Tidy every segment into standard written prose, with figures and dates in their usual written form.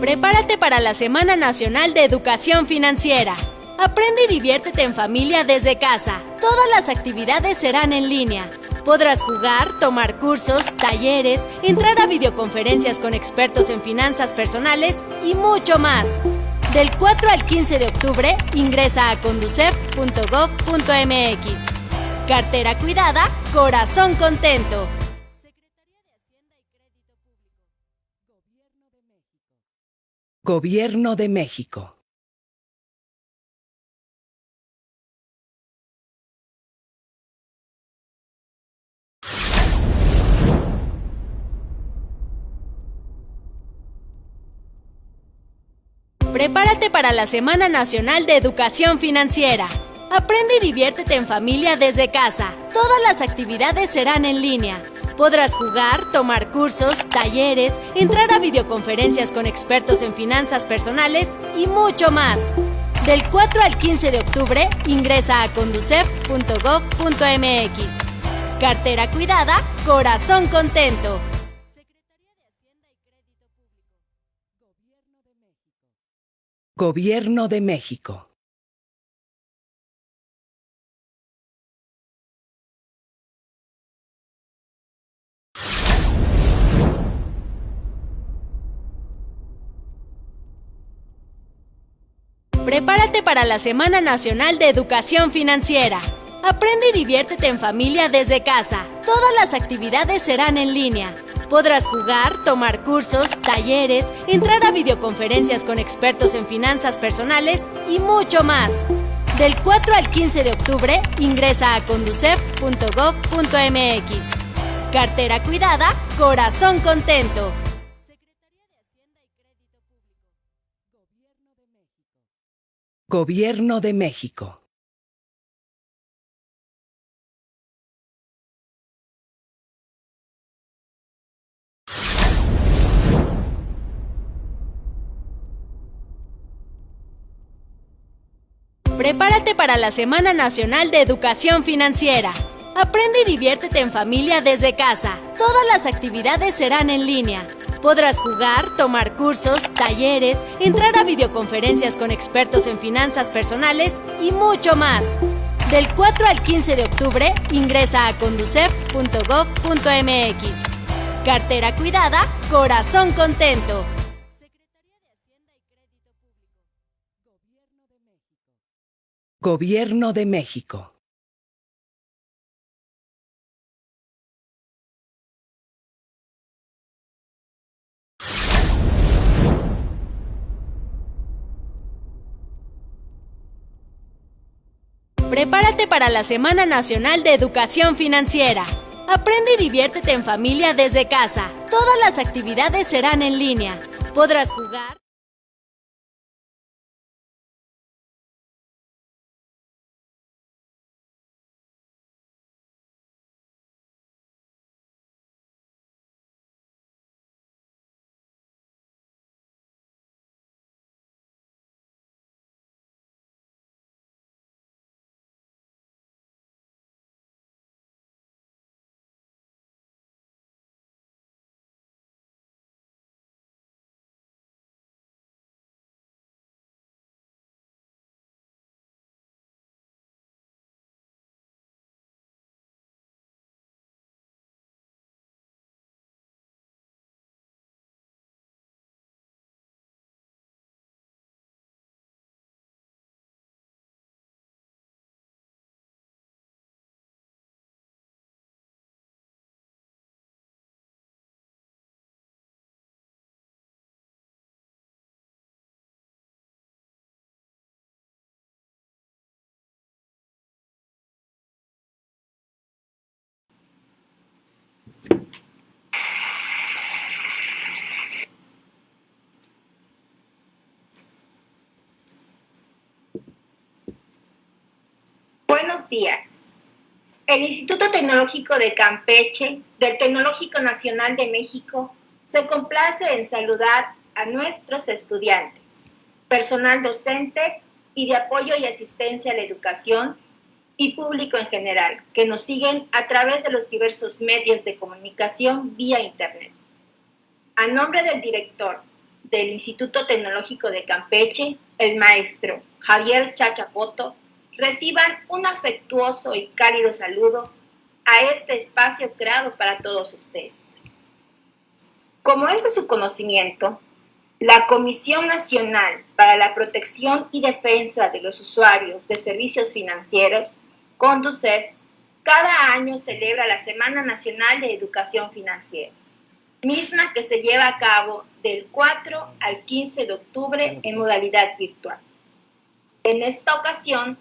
Prepárate para la Semana Nacional de Educación Financiera. Aprende y diviértete en familia desde casa. Todas las actividades serán en línea. Podrás jugar, tomar cursos, talleres, entrar a videoconferencias con expertos en finanzas personales y mucho más. Del 4 al 15 de octubre, ingresa a conducef.gov.mx. Cartera cuidada, corazón contento. Secretaría de Hacienda y Crédito Público. Gobierno de México. Prepárate para la Semana Nacional de Educación Financiera. Aprende y diviértete en familia desde casa. Todas las actividades serán en línea. Podrás jugar, tomar cursos, talleres, entrar a videoconferencias con expertos en finanzas personales y mucho más. Del 4 al 15 de octubre, ingresa a conducef.gov.mx. Cartera cuidada, corazón contento. Secretaría de Hacienda y Crédito Público. Gobierno de México. Prepárate para la Semana Nacional de Educación Financiera. Aprende y diviértete en familia desde casa. Todas las actividades serán en línea. Podrás jugar, tomar cursos, talleres, entrar a videoconferencias con expertos en finanzas personales y mucho más. Del 4 al 15 de octubre, ingresa a conducef.gov.mx. Cartera cuidada, corazón contento. Secretaría de Hacienda y Crédito Público. Gobierno de México. Prepárate para la Semana Nacional de Educación Financiera. Aprende y diviértete en familia desde casa. Todas las actividades serán en línea. Podrás jugar, tomar cursos, talleres, entrar a videoconferencias con expertos en finanzas personales y mucho más. Del 4 al 15 de octubre, ingresa a conducef.gov.mx. Cartera cuidada, corazón contento. Secretaría de Hacienda y Crédito Público. Gobierno de México. Prepárate para la Semana Nacional de Educación Financiera. Aprende y diviértete en familia desde casa. Todas las actividades serán en línea. Podrás jugar. Buenos días. El Instituto Tecnológico de Campeche, del Tecnológico Nacional de México, se complace en saludar a nuestros estudiantes, personal docente y de apoyo y asistencia a la educación y público en general, que nos siguen a través de los diversos medios de comunicación vía Internet. A nombre del director, del Instituto Tecnológico de Campeche, el maestro Javier Chachapoto, reciban un afectuoso y cálido saludo a este espacio creado para todos ustedes. Como es de su conocimiento, la Comisión Nacional para la Protección y Defensa de los Usuarios de Servicios Financieros, CONDUCEF, cada año celebra la Semana Nacional de Educación Financiera, misma que se lleva a cabo del 4 al 15 de octubre en modalidad virtual. En esta ocasión,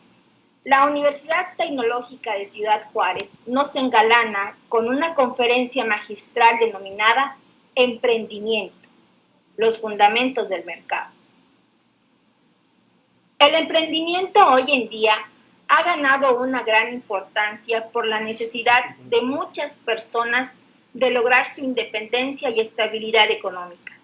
la Universidad Tecnológica de Ciudad Juárez nos engalana con una conferencia magistral denominada Emprendimiento, los fundamentos del mercado. El emprendimiento hoy en día ha ganado una gran importancia por la necesidad de muchas personas de lograr su independencia y estabilidad económica.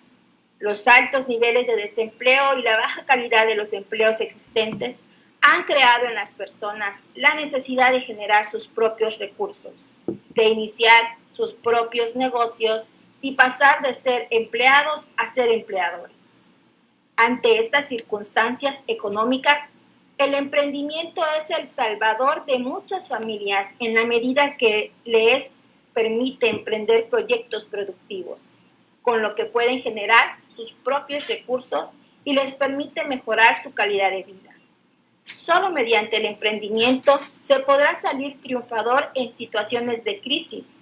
Los altos niveles de desempleo y la baja calidad de los empleos existentes han creado en las personas la necesidad de generar sus propios recursos, de iniciar sus propios negocios y pasar de ser empleados a ser empleadores. Ante estas circunstancias económicas, el emprendimiento es el salvador de muchas familias en la medida que les permite emprender proyectos productivos, con lo que pueden generar sus propios recursos y les permite mejorar su calidad de vida. Solo mediante el emprendimiento se podrá salir triunfador en situaciones de crisis,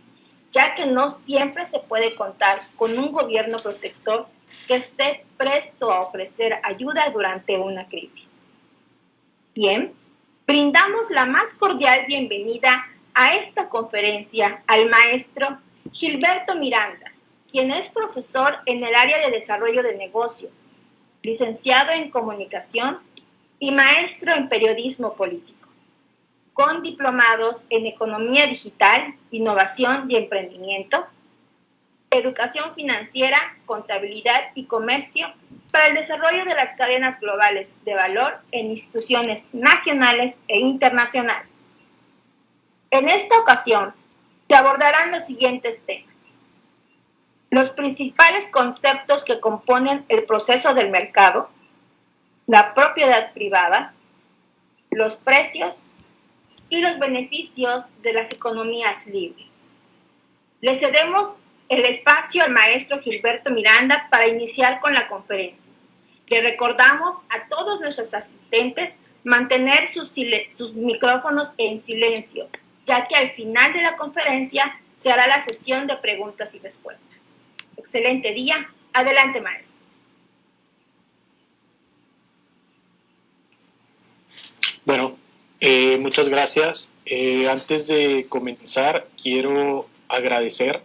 ya que no siempre se puede contar con un gobierno protector que esté presto a ofrecer ayuda durante una crisis. Bien, brindamos la más cordial bienvenida a esta conferencia al maestro Gilberto Miranda, quien es profesor en el área de desarrollo de negocios, licenciado en comunicación y maestro en periodismo político, con diplomados en economía digital, innovación y emprendimiento, educación financiera, contabilidad y comercio para el desarrollo de las cadenas globales de valor en instituciones nacionales e internacionales. En esta ocasión se abordarán los siguientes temas: los principales conceptos que componen el proceso del mercado, la propiedad privada, los precios y los beneficios de las economías libres. Le cedemos el espacio al maestro Gilberto Miranda para iniciar con la conferencia. Le recordamos a todos nuestros asistentes mantener sus micrófonos en silencio, ya que al final de la conferencia se hará la sesión de preguntas y respuestas. Excelente día. Adelante, maestro. Bueno, muchas gracias. Antes de comenzar, quiero agradecer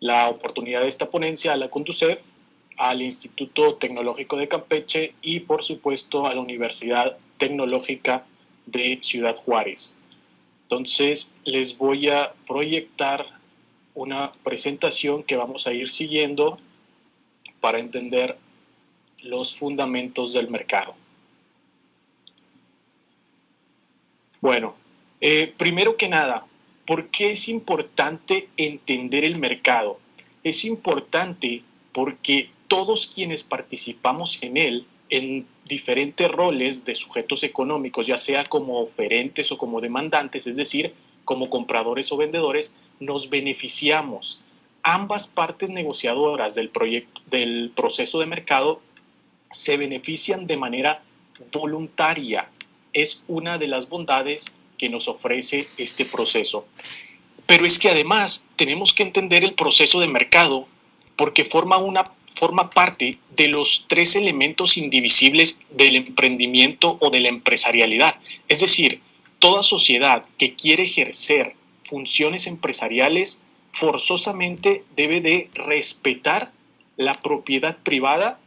la oportunidad de esta ponencia a la CONDUCEF, al Instituto Tecnológico de Campeche y, por supuesto, a la Universidad Tecnológica de Ciudad Juárez. Entonces, les voy a proyectar una presentación que vamos a ir siguiendo para entender los fundamentos del mercado. Bueno, primero que nada, ¿por qué es importante entender el mercado? Es importante porque todos quienes participamos en él, en diferentes roles de sujetos económicos, ya sea como oferentes o como demandantes, es decir, como compradores o vendedores, nos beneficiamos. Ambas partes negociadoras del proceso de mercado se benefician de manera voluntaria. Es una de las bondades que nos ofrece este proceso. Pero es que además tenemos que entender el proceso de mercado porque forma parte de los tres elementos indivisibles del emprendimiento o de la empresarialidad. Es decir, toda sociedad que quiere ejercer funciones empresariales forzosamente debe de respetar la propiedad privada,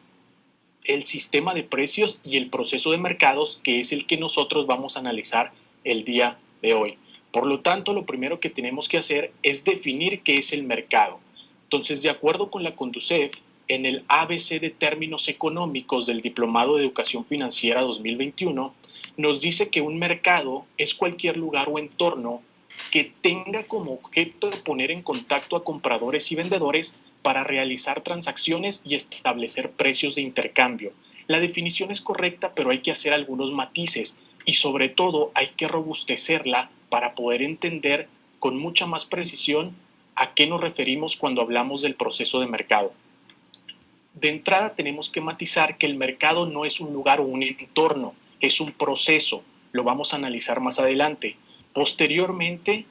el sistema de precios y el proceso de mercados, que es el que nosotros vamos a analizar el día de hoy. Por lo tanto, lo primero que tenemos que hacer es definir qué es el mercado. Entonces, de acuerdo con la CONDUCEF, en el ABC de términos económicos del Diplomado de Educación Financiera 2021, nos dice que un mercado es cualquier lugar o entorno que tenga como objeto poner en contacto a compradores y vendedores para realizar transacciones y establecer precios de intercambio. La definición es correcta, pero hay que hacer algunos matices y sobre todo hay que robustecerla para poder entender con mucha más precisión a qué nos referimos cuando hablamos del proceso de mercado. De entrada tenemos que matizar que el mercado no es un lugar o un entorno, es un proceso. Lo vamos a analizar más adelante. Posteriormente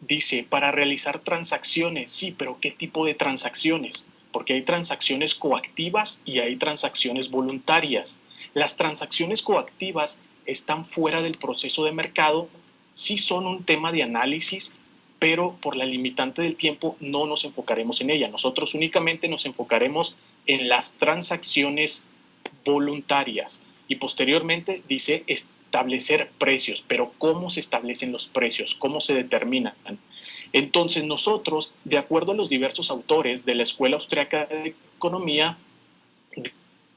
dice, para realizar transacciones, sí, pero ¿qué tipo de transacciones? Porque hay transacciones coactivas y hay transacciones voluntarias. Las transacciones coactivas están fuera del proceso de mercado, sí son un tema de análisis, pero por la limitante del tiempo no nos enfocaremos en ella. Nosotros únicamente nos enfocaremos en las transacciones voluntarias. Y posteriormente dice establecer precios, pero ¿cómo se establecen los precios? ¿Cómo se determinan? Entonces nosotros, de acuerdo a los diversos autores de la Escuela Austriaca de Economía,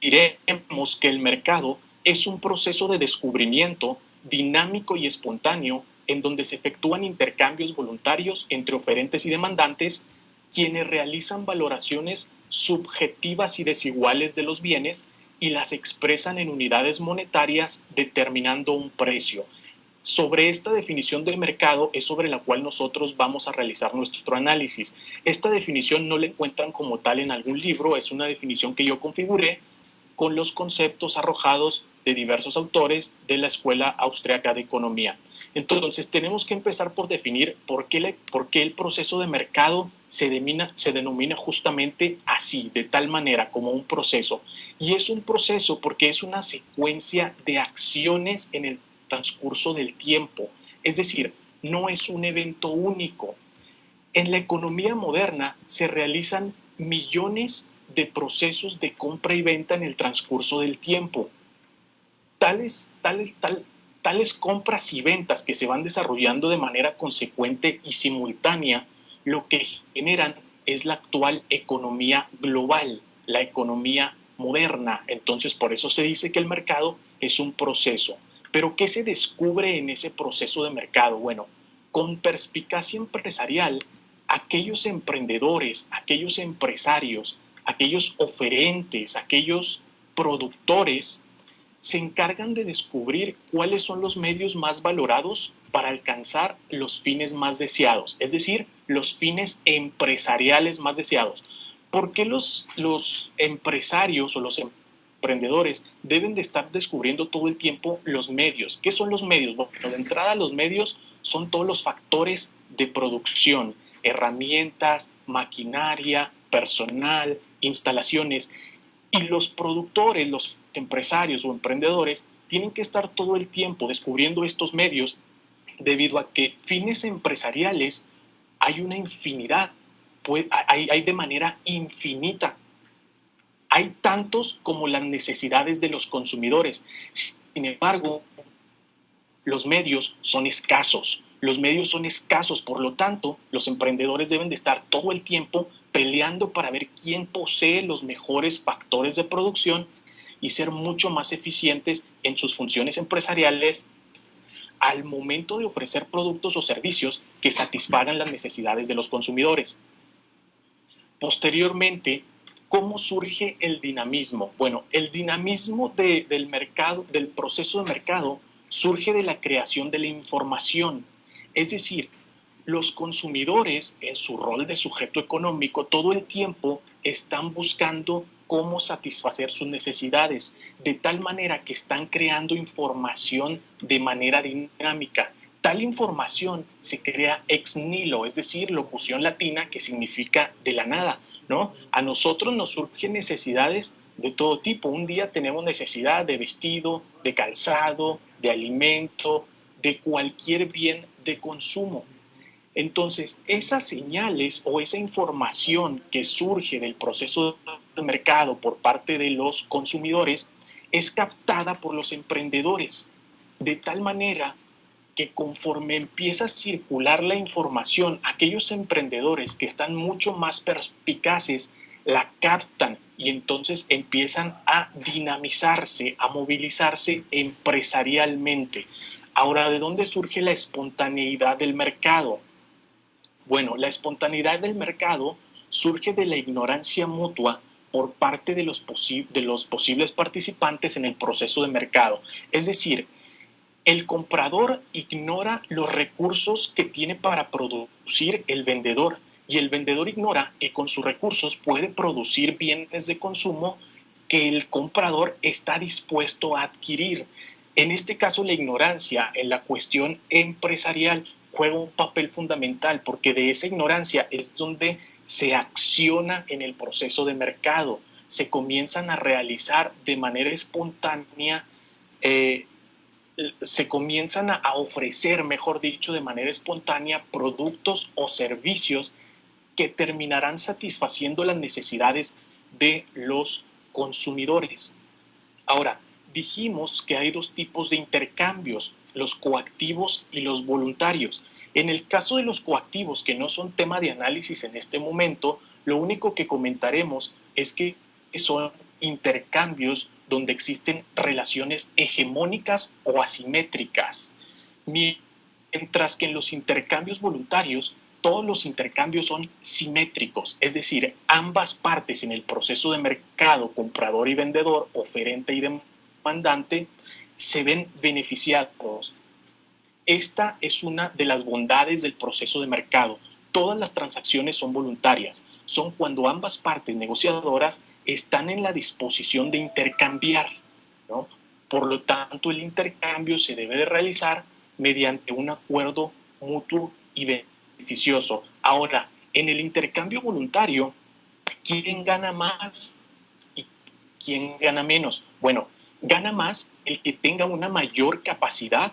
diremos que el mercado es un proceso de descubrimiento dinámico y espontáneo en donde se efectúan intercambios voluntarios entre oferentes y demandantes, quienes realizan valoraciones subjetivas y desiguales de los bienes y las expresan en unidades monetarias determinando un precio. Sobre esta definición de mercado es sobre la cual nosotros vamos a realizar nuestro análisis. Esta definición no la encuentran como tal en algún libro, es una definición que yo configuré con los conceptos arrojados de diversos autores de la Escuela Austriaca de Economía. Entonces tenemos que empezar por definir por qué el proceso de mercado se denomina justamente así, de tal manera, como un proceso. Y es un proceso porque es una secuencia de acciones en el transcurso del tiempo. Es decir, no es un evento único. En la economía moderna se realizan millones de procesos de compra y venta en el transcurso del tiempo. Tales compras y ventas que se van desarrollando de manera consecuente y simultánea, lo que generan es la actual economía global, la economía moderna. Entonces, por eso se dice que el mercado es un proceso. ¿Pero qué se descubre en ese proceso de mercado? Bueno, con perspicacia empresarial, aquellos emprendedores, aquellos empresarios, aquellos oferentes, aquellos productores, se encargan de descubrir cuáles son los medios más valorados para alcanzar los fines más deseados, es decir, los fines empresariales más deseados. ¿Por qué los empresarios o los emprendedores deben de estar descubriendo todo el tiempo los medios? ¿Qué son los medios? Bueno, de entrada los medios son todos los factores de producción, herramientas, maquinaria, personal, instalaciones. Y los productores, los empresarios o emprendedores tienen que estar todo el tiempo descubriendo estos medios debido a que fines empresariales hay una infinidad, hay de manera infinita. Hay tantos como las necesidades de los consumidores. Sin embargo, los medios son escasos. Los medios son escasos, por lo tanto, los emprendedores deben de estar todo el tiempo peleando para ver quién posee los mejores factores de producción y ser mucho más eficientes en sus funciones empresariales al momento de ofrecer productos o servicios que satisfagan las necesidades de los consumidores. Posteriormente, ¿cómo surge el dinamismo? Bueno, el dinamismo del mercado, del proceso de mercado, surge de la creación de la información. Es decir, los consumidores, en su rol de sujeto económico, todo el tiempo están buscando cómo satisfacer sus necesidades, de tal manera que están creando información de manera dinámica. Tal información se crea ex nihilo, es decir, locución latina que significa de la nada, ¿no? A nosotros nos surgen necesidades de todo tipo. Un día tenemos necesidad de vestido, de calzado, de alimento, de cualquier bien de consumo. Entonces, esas señales o esa información que surge del proceso de mercado por parte de los consumidores es captada por los emprendedores, de tal manera que conforme empieza a circular la información, aquellos emprendedores que están mucho más perspicaces la captan y entonces empiezan a dinamizarse, a movilizarse empresarialmente. Ahora, ¿de dónde surge la espontaneidad del mercado? Bueno, la espontaneidad del mercado surge de la ignorancia mutua por parte de los posibles participantes en el proceso de mercado. Es decir, el comprador ignora los recursos que tiene para producir el vendedor y el vendedor ignora que con sus recursos puede producir bienes de consumo que el comprador está dispuesto a adquirir. En este caso, la ignorancia en la cuestión empresarial juega un papel fundamental porque de esa ignorancia es donde se acciona en el proceso de mercado, se comienzan a realizar de manera espontánea, se comienzan a ofrecer, mejor dicho, de manera espontánea, productos o servicios que terminarán satisfaciendo las necesidades de los consumidores. Ahora, dijimos que hay dos tipos de intercambios, los coactivos y los voluntarios. En el caso de los coactivos, que no son tema de análisis en este momento, lo único que comentaremos es que son intercambios donde existen relaciones hegemónicas o asimétricas. Mientras que en los intercambios voluntarios, todos los intercambios son simétricos, es decir, ambas partes en el proceso de mercado, comprador y vendedor, oferente y demandante, se ven beneficiados. Esta es una de las bondades del proceso de mercado. Todas las transacciones son voluntarias, son cuando ambas partes negociadoras están en la disposición de intercambiar, ¿no? Por lo tanto, el intercambio se debe de realizar mediante un acuerdo mutuo y beneficioso. Ahora, en el intercambio voluntario, ¿quién gana más y quién gana menos? Bueno, gana más el que tenga una mayor capacidad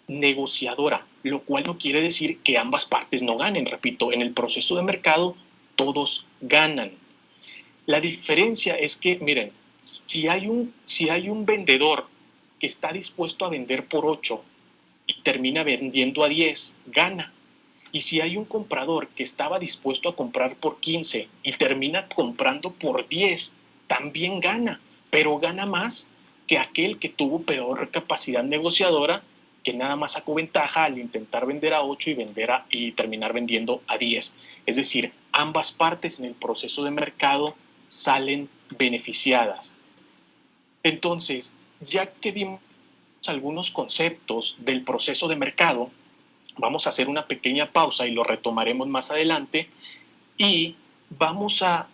negociadora, lo cual no quiere decir que ambas partes no ganen. Repito, en el proceso de mercado todos ganan. La diferencia es que, miren, si hay un vendedor que está dispuesto a vender por 8 y termina vendiendo a 10, gana. Y si hay un comprador que estaba dispuesto a comprar por 15 y termina comprando por 10, también gana, pero gana más que aquel que tuvo peor capacidad negociadora, que nada más sacó ventaja al intentar vender a 8 y terminar vendiendo a 10. Es decir, ambas partes en el proceso de mercado salen beneficiadas. Entonces, ya que vimos algunos conceptos del proceso de mercado, vamos a hacer una pequeña pausa y lo retomaremos más adelante y vamos a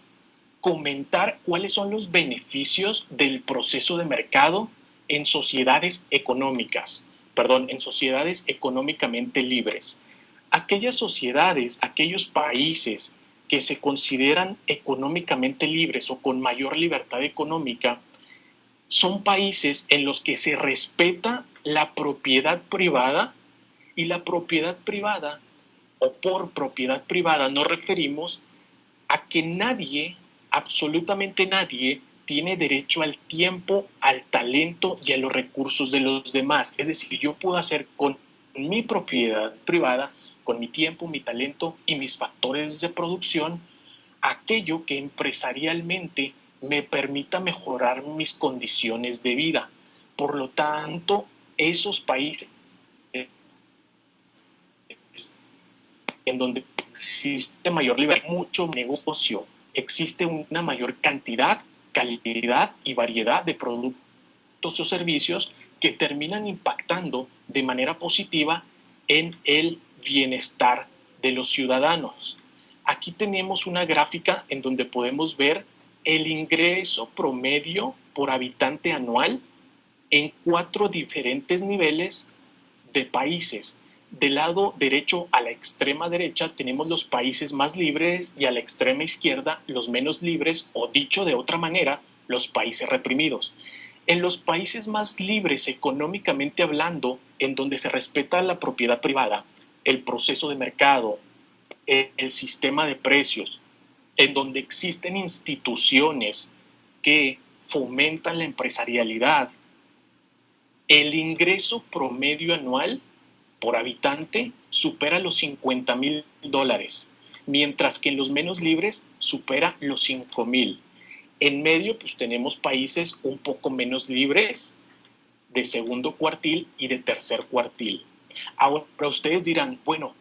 comentar cuáles son los beneficios del proceso de mercado en sociedades económicamente libres. Aquellas sociedades, aquellos países que se consideran económicamente libres o con mayor libertad económica, son países en los que se respeta la propiedad privada, y la propiedad privada, o por propiedad privada, nos referimos a que nadie, absolutamente nadie, tiene derecho al tiempo, al talento y a los recursos de los demás. Es decir, yo puedo hacer con mi propiedad privada, con mi tiempo, mi talento y mis factores de producción, aquello que empresarialmente me permita mejorar mis condiciones de vida. Por lo tanto, esos países en donde existe mayor libertad, mucho negocio, existe una mayor cantidad, calidad y variedad de productos o servicios que terminan impactando de manera positiva en el bienestar de los ciudadanos. Aquí tenemos una gráfica en donde podemos ver el ingreso promedio por habitante anual en 4 diferentes niveles de países. Del lado derecho a la extrema derecha tenemos los países más libres y a la extrema izquierda los menos libres, o dicho de otra manera, los países reprimidos. En los países más libres económicamente hablando, en donde se respeta la propiedad privada, el proceso de mercado, el sistema de precios, en donde existen instituciones que fomentan la empresarialidad, el ingreso promedio anual por habitante supera los $50,000, mientras que en los menos libres supera los 5,000. En medio, pues tenemos países un poco menos libres, de segundo cuartil y de tercer cuartil. Ahora ustedes dirán, bueno,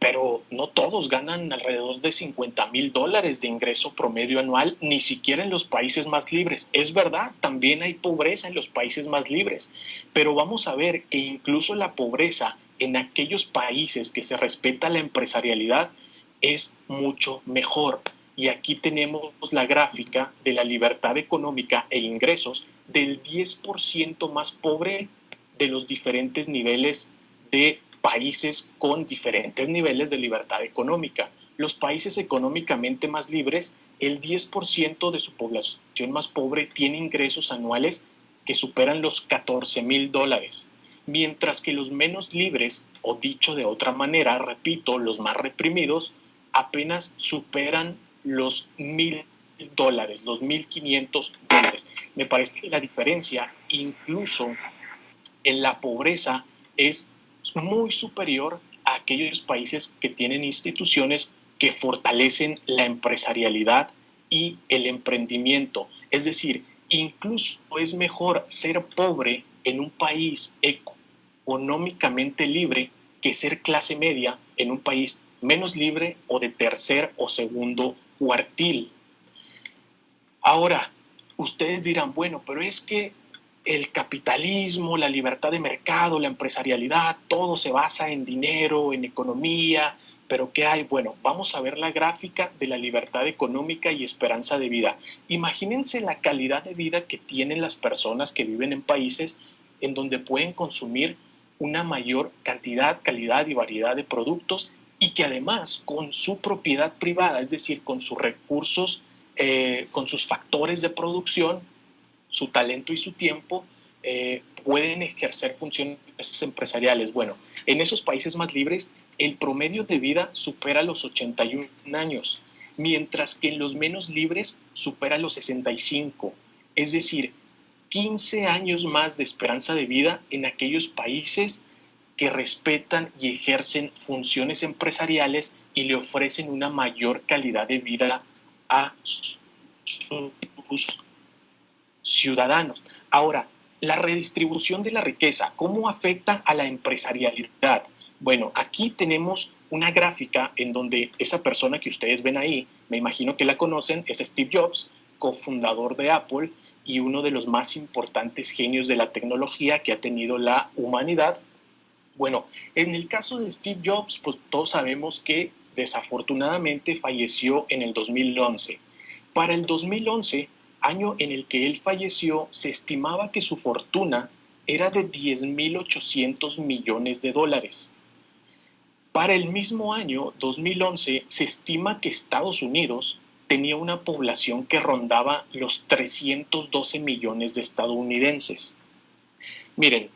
pero no todos ganan alrededor de $50,000 de ingreso promedio anual, ni siquiera en los países más libres. Es verdad, también hay pobreza en los países más libres, pero vamos a ver que incluso la pobreza en aquellos países que se respeta la empresarialidad es mucho mejor. Y aquí tenemos la gráfica de la libertad económica e ingresos del 10% más pobre de los diferentes niveles de países con diferentes niveles de libertad económica. Los países económicamente más libres, el 10% de su población más pobre tiene ingresos anuales que superan los $14,000, mientras que los menos libres, o dicho de otra manera, repito, los más reprimidos, apenas superan los $1,000, los $1,500. Me parece que la diferencia, incluso en la pobreza, es muy superior a aquellos países que tienen instituciones que fortalecen la empresarialidad y el emprendimiento. Es decir, incluso es mejor ser pobre en un país económicamente libre que ser clase media en un país menos libre o de tercer o segundo cuartil. Ahora, ustedes dirán, bueno, pero es que el capitalismo, la libertad de mercado, la empresarialidad, todo se basa en dinero, en economía, pero ¿qué hay? Bueno, vamos a ver la gráfica de la libertad económica y esperanza de vida. Imagínense la calidad de vida que tienen las personas que viven en países en donde pueden consumir una mayor cantidad, calidad y variedad de productos y que además con su propiedad privada, es decir, con sus recursos, con sus factores de producción, su talento y su tiempo, pueden ejercer funciones empresariales. Bueno, en esos países más libres, el promedio de vida supera los 81 años, mientras que en los menos libres supera los 65. Es decir, 15 años más de esperanza de vida en aquellos países que respetan y ejercen funciones empresariales y le ofrecen una mayor calidad de vida a sus ciudadanos. Ahora, la redistribución de la riqueza, ¿cómo afecta a la empresarialidad? Bueno, aquí tenemos una gráfica en donde esa persona que ustedes ven ahí, me imagino que la conocen, es Steve Jobs, cofundador de Apple y uno de los más importantes genios de la tecnología que ha tenido la humanidad. Bueno, en el caso de Steve Jobs, pues todos sabemos que desafortunadamente falleció en el 2011. Para el 2011, año en el que él falleció, se estimaba que su fortuna era de $10,800 millones. Para el mismo año, 2011, se estima que Estados Unidos tenía una población que rondaba los 312 millones de estadounidenses. Miren,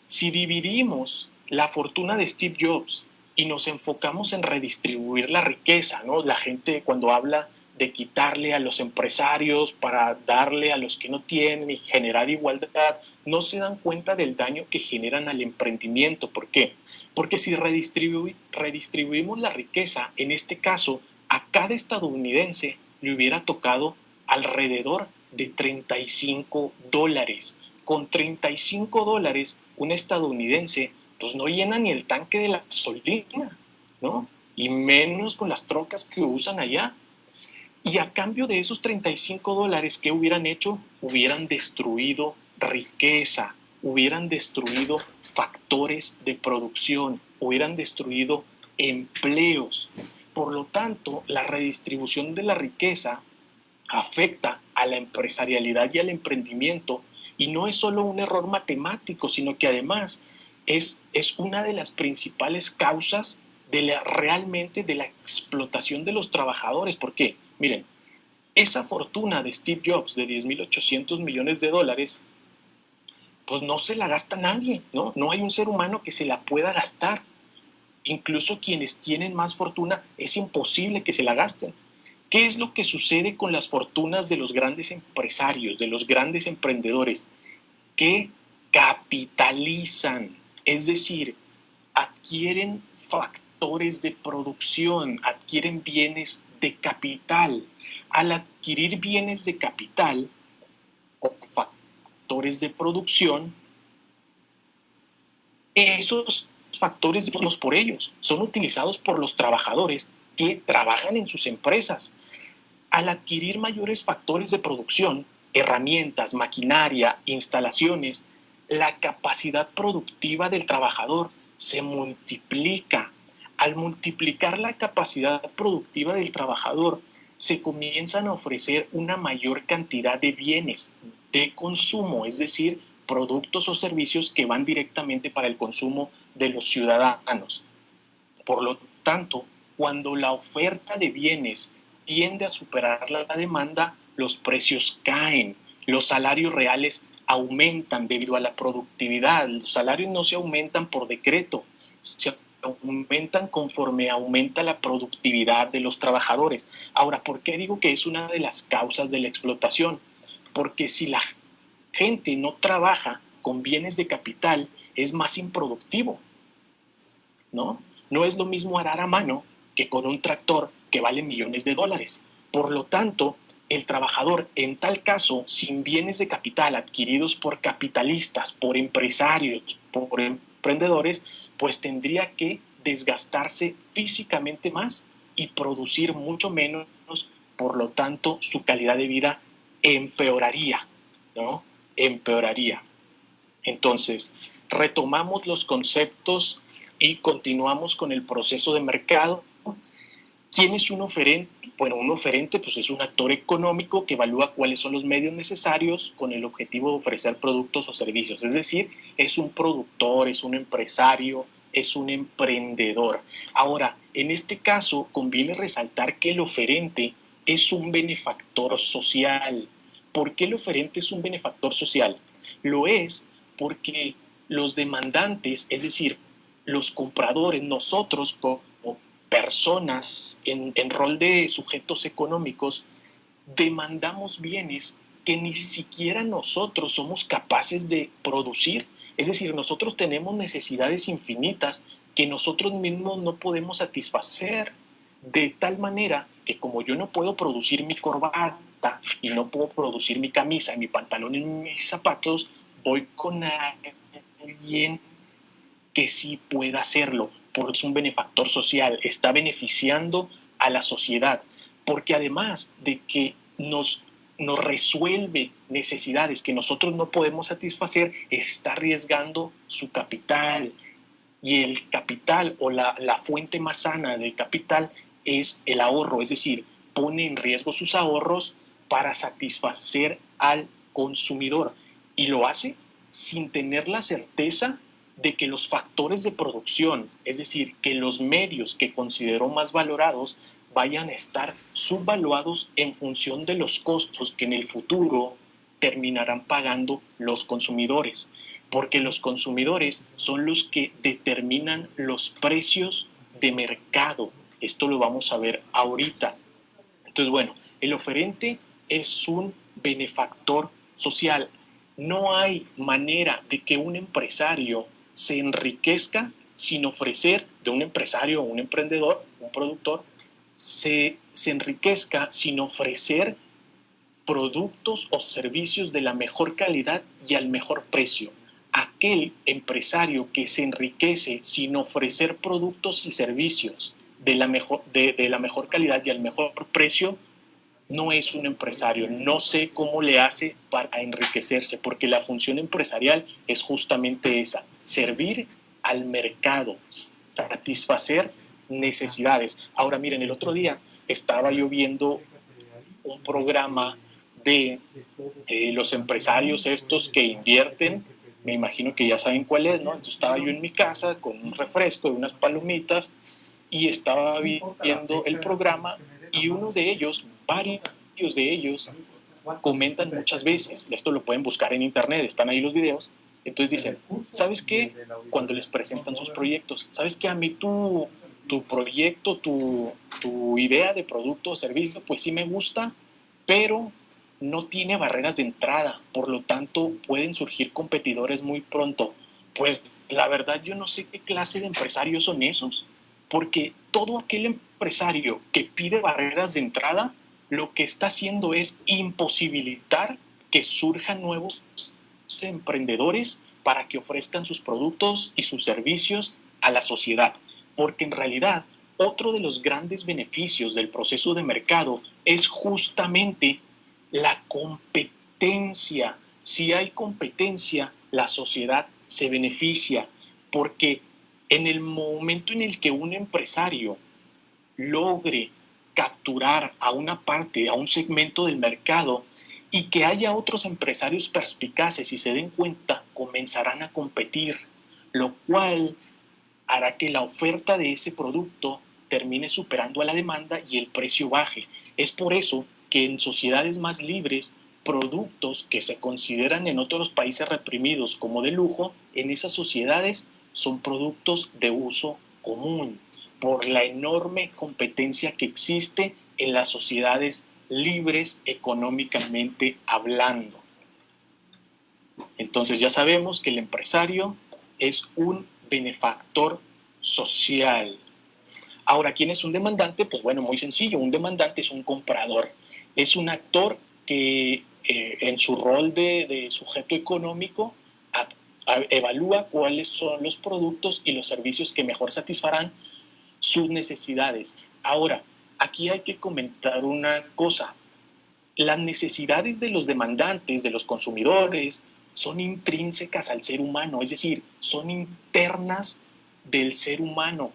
si dividimos la fortuna de Steve Jobs y nos enfocamos en redistribuir la riqueza, ¿no? La gente cuando habla de quitarle a los empresarios para darle a los que no tienen y generar igualdad, no se dan cuenta del daño que generan al emprendimiento. ¿Por qué? Porque si redistribuimos la riqueza, en este caso, a cada estadounidense le hubiera tocado alrededor de $35. Con $35, un estadounidense pues no llena ni el tanque de la gasolina, ¿no? Y menos con las trocas que usan allá. Y a cambio de esos $35, ¿qué hubieran hecho? Hubieran destruido riqueza, hubieran destruido factores de producción, hubieran destruido empleos. Por lo tanto, la redistribución de la riqueza afecta a la empresarialidad y al emprendimiento, y no es solo un error matemático, sino que además es una de las principales causas realmente de la explotación de los trabajadores. ¿Por qué? Miren, esa fortuna de Steve Jobs de $10,800 millones, pues no se la gasta nadie, ¿no? No hay un ser humano que se la pueda gastar. Incluso quienes tienen más fortuna, es imposible que se la gasten. ¿Qué es lo que sucede con las fortunas de los grandes empresarios, de los grandes emprendedores? Que capitalizan, es decir, adquieren factores de producción, adquieren bienes de capital. Al adquirir bienes de capital o factores de producción, esos factores por ellos, son utilizados por los trabajadores que trabajan en sus empresas. Al adquirir mayores factores de producción, herramientas, maquinaria, instalaciones, la capacidad productiva del trabajador se multiplica. Al multiplicar la capacidad productiva del trabajador, se comienzan a ofrecer una mayor cantidad de bienes de consumo, es decir, productos o servicios que van directamente para el consumo de los ciudadanos. Por lo tanto, cuando la oferta de bienes tiende a superar la demanda, los precios caen, los salarios reales aumentan debido a la productividad. Los salarios no se aumentan por decreto, se aumentan conforme aumenta la productividad de los trabajadores. Ahora, ¿por qué digo que es una de las causas de la explotación? Porque si la gente no trabaja con bienes de capital, es más improductivo, ¿no? No es lo mismo arar a mano que con un tractor que vale millones de dólares. Por lo tanto, el trabajador, en tal caso, sin bienes de capital adquiridos por capitalistas, por empresarios, por emprendedores, pues tendría que desgastarse físicamente más y producir mucho menos. Por lo tanto, su calidad de vida empeoraría, ¿no? Empeoraría. Entonces, retomamos los conceptos y continuamos con el proceso de mercado. ¿Quién es un oferente? Bueno, un oferente pues es un actor económico que evalúa cuáles son los medios necesarios con el objetivo de ofrecer productos o servicios. Es decir, es un productor, es un empresario, es un emprendedor. Ahora, en este caso, conviene resaltar que el oferente es un benefactor social. ¿Por qué el oferente es un benefactor social? Lo es porque los demandantes, es decir, los compradores, nosotros como personas en rol de sujetos económicos, demandamos bienes que ni siquiera nosotros somos capaces de producir. Es decir, nosotros tenemos necesidades infinitas que nosotros mismos no podemos satisfacer, de tal manera que como yo no puedo producir mi corbata y no puedo producir mi camisa, mi pantalón y mis zapatos, voy con alguien que sí pueda hacerlo, porque es un benefactor social, está beneficiando a la sociedad, porque además de que nos resuelve necesidades que nosotros no podemos satisfacer, está arriesgando su capital. Y el capital o la fuente más sana del capital es el ahorro, es decir, pone en riesgo sus ahorros para satisfacer al consumidor. Y lo hace sin tener la certeza de que los factores de producción, es decir, que los medios que consideró más valorados vayan a estar subvaluados en función de los costos que en el futuro terminarán pagando los consumidores, porque los consumidores son los que determinan los precios de mercado. Esto lo vamos a ver ahorita. Entonces, bueno, el oferente es un benefactor social. No hay manera de que un empresario se enriquezca sin ofrecer, de un empresario o un emprendedor, un productor, se enriquezca sin ofrecer productos o servicios de la mejor calidad y al mejor precio. Aquel empresario que se enriquece sin ofrecer productos y servicios de la mejor calidad y al mejor precio, no es un empresario. No sé cómo le hace para enriquecerse, porque la función empresarial es justamente esa: servir al mercado, satisfacer necesidades. Ahora miren, el otro día estaba yo viendo un programa de los empresarios estos que invierten, me imagino que ya saben cuál es, ¿no? Entonces estaba yo en mi casa con un refresco y unas palomitas y estaba viendo el programa, y uno de ellos, varios de ellos, comentan muchas veces, esto lo pueden buscar en internet, están ahí los videos. Entonces dicen, ¿sabes qué? Cuando les presentan sus proyectos, ¿sabes qué? A mí tu proyecto, tu idea de producto o servicio, pues sí me gusta, pero no tiene barreras de entrada, por lo tanto pueden surgir competidores muy pronto. Pues la verdad yo no sé qué clase de empresarios son esos, porque todo aquel empresario que pide barreras de entrada, lo que está haciendo es imposibilitar que surjan nuevos emprendedores para que ofrezcan sus productos y sus servicios a la sociedad, porque en realidad otro de los grandes beneficios del proceso de mercado es justamente la competencia. Si hay competencia, la sociedad se beneficia, porque en el momento en el que un empresario logre capturar a una parte, a un segmento del mercado, y que haya otros empresarios perspicaces y se den cuenta, comenzarán a competir, lo cual hará que la oferta de ese producto termine superando a la demanda y el precio baje. Es por eso que en sociedades más libres, productos que se consideran en otros países reprimidos como de lujo, en esas sociedades son productos de uso común, por la enorme competencia que existe en las sociedades libres económicamente hablando. Entonces ya sabemos que el empresario es un benefactor social. Ahora, ¿quién es un demandante? Pues bueno, muy sencillo, un demandante es un comprador, es un actor que en su rol de sujeto económico evalúa cuáles son los productos y los servicios que mejor satisfarán sus necesidades. Ahora, aquí hay que comentar una cosa. Las necesidades de los demandantes, de los consumidores, son intrínsecas al ser humano, es decir, son internas del ser humano.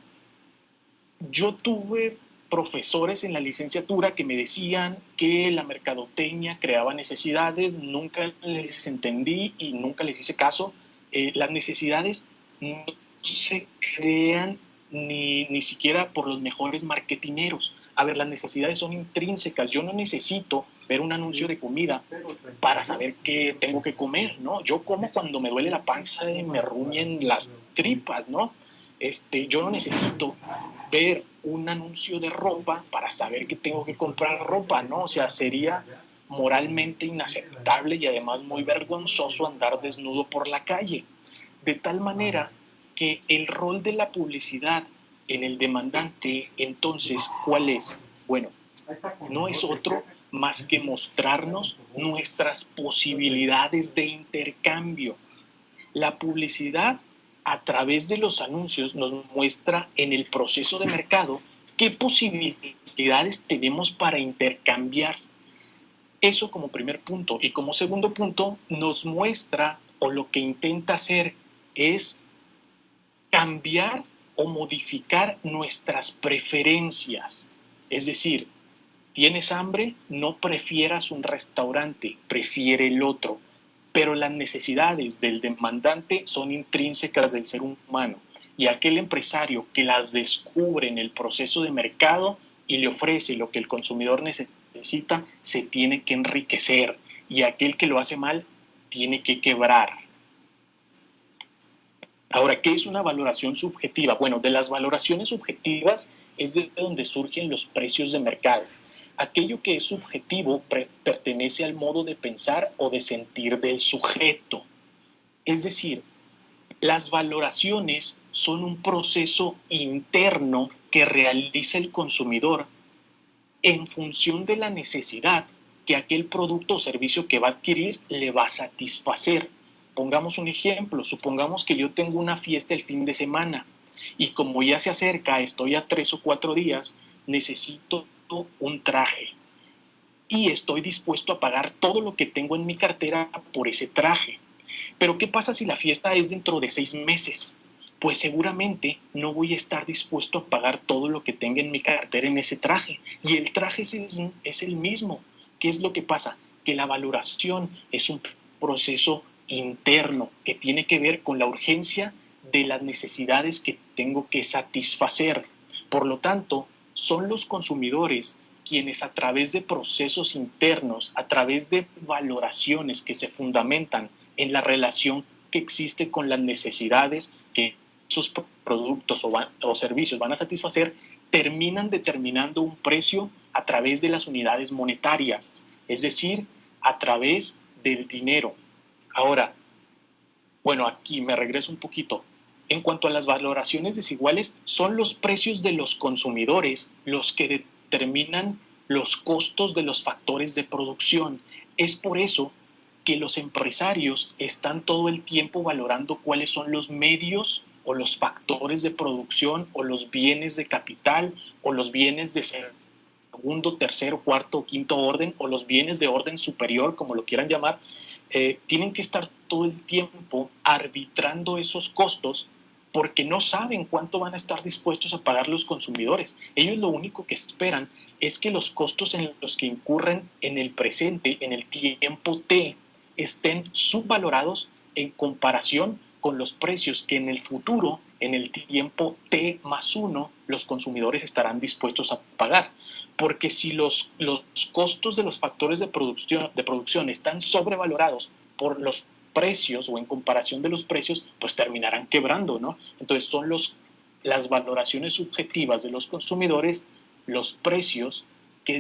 Yo tuve profesores en la licenciatura que me decían que la mercadotecnia creaba necesidades, nunca les entendí y nunca les hice caso. Las necesidades no se crean ni siquiera por los mejores marketineros. A ver, las necesidades son intrínsecas. Yo no necesito ver un anuncio de comida para saber qué tengo que comer, ¿no? Yo como cuando me duele la panza y me ruñen las tripas, ¿no? Yo no necesito ver un anuncio de ropa para saber que tengo que comprar ropa, ¿no? O sea, sería moralmente inaceptable y además muy vergonzoso andar desnudo por la calle. De tal manera que el rol de la publicidad en el demandante, entonces, ¿cuál es? Bueno, no es otro más que mostrarnos nuestras posibilidades de intercambio. La publicidad, a través de los anuncios, nos muestra en el proceso de mercado qué posibilidades tenemos para intercambiar. Eso como primer punto. Y como segundo punto, nos muestra, o lo que intenta hacer es cambiar o modificar nuestras preferencias. Es decir, ¿tienes hambre? No prefieras un restaurante, prefiere el otro. Pero las necesidades del demandante son intrínsecas del ser humano. Y aquel empresario que las descubre en el proceso de mercado y le ofrece lo que el consumidor necesita, se tiene que enriquecer. Y aquel que lo hace mal, tiene que quebrar. Ahora, ¿qué es una valoración subjetiva? Bueno, de las valoraciones subjetivas es de donde surgen los precios de mercado. Aquello que es subjetivo pertenece al modo de pensar o de sentir del sujeto. Es decir, las valoraciones son un proceso interno que realiza el consumidor en función de la necesidad que aquel producto o servicio que va a adquirir le va a satisfacer. Pongamos un ejemplo, supongamos que yo tengo una fiesta el fin de semana y como ya se acerca, estoy a 3 o 4 días, necesito un traje y estoy dispuesto a pagar todo lo que tengo en mi cartera por ese traje. Pero ¿qué pasa si la fiesta es dentro de 6 meses? Pues seguramente no voy a estar dispuesto a pagar todo lo que tenga en mi cartera en ese traje. Y el traje es el mismo. ¿Qué es lo que pasa? Que la valoración es un proceso interno que tiene que ver con la urgencia de las necesidades que tengo que satisfacer. Por lo tanto, son los consumidores quienes a través de procesos internos, a través de valoraciones que se fundamentan en la relación que existe con las necesidades que esos productos o servicios van a satisfacer, terminan determinando un precio a través de las unidades monetarias, es decir, a través del dinero. Ahora, bueno, aquí me regreso un poquito. En cuanto a las valoraciones desiguales, son los precios de los consumidores los que determinan los costos de los factores de producción. Es por eso que los empresarios están todo el tiempo valorando cuáles son los medios o los factores de producción o los bienes de capital o los bienes de segundo, tercero, cuarto o quinto orden o los bienes de orden superior, como lo quieran llamar, tienen que estar todo el tiempo arbitrando esos costos porque no saben cuánto van a estar dispuestos a pagar los consumidores. Ellos lo único que esperan es que los costos en los que incurren en el presente, en el tiempo T, estén subvalorados en comparación con los precios que en el futuro, en el tiempo T más 1, los consumidores estarán dispuestos a pagar. Porque si los costos de los factores de producción están sobrevalorados por los precios o en comparación de los precios, pues terminarán quebrando, ¿no? Entonces son las valoraciones subjetivas de los consumidores, los precios,